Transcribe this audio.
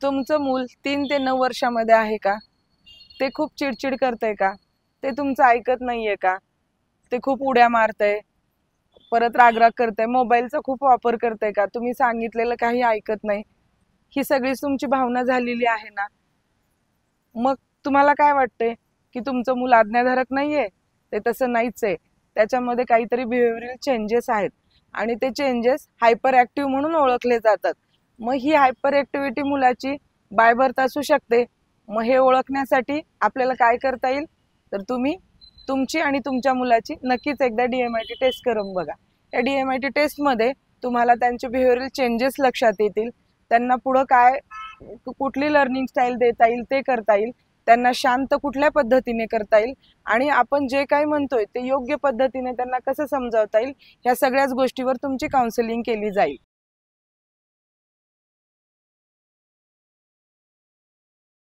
तुमचं मूल 3 ते 9 वर्षामध्ये आहे का? ते खूप चिडचिड करतंय का? ते तुमचं ऐकत नाहीये का? ते खूप उड्या मारतंय, परत रागराग करतंय, मोबाईलचा खूप वापर करतंय का? तुम्ही सांगितलेलं काही ऐकत नाही, ही सगळीच तुमची भावना झालेली आहे ना? मग तुम्हाला काय वाटतंय की तुमचं मूल आज्ञाधारक नाहीये? ते तसं नाहीच आहे. त्याच्यामध्ये काहीतरी बिहेवियरल चेंजेस आहेत आणि ते चेंजेस हायपर ऍक्टिव्ह म्हणून ओळखले जातात. मग ही हायपर ऍक्टिव्हिटी मुलाची बाय बर्थ असू शकते. मग हे ओळखण्यासाठी आपल्याला काय करता येईल, तर तुम्ही तुमची आणि तुमच्या मुलाची नक्कीच एकदा DMIT टेस्ट करून बघा. या DMIT टेस्टमध्ये तुम्हाला त्यांचे बिहेवियरल चेंजेस लक्षात येतील. त्यांना पुढं काय कुठली लर्निंग स्टाईल देता येईल ते करता येईल, त्यांना शांत कुठल्या पद्धतीने करता येईल आणि आपण जे काही म्हणतोय ते योग्य पद्धतीने त्यांना कसं समजावता येईल, ह्या सगळ्याच गोष्टीवर तुमची काउन्सिलिंग केली जाईल.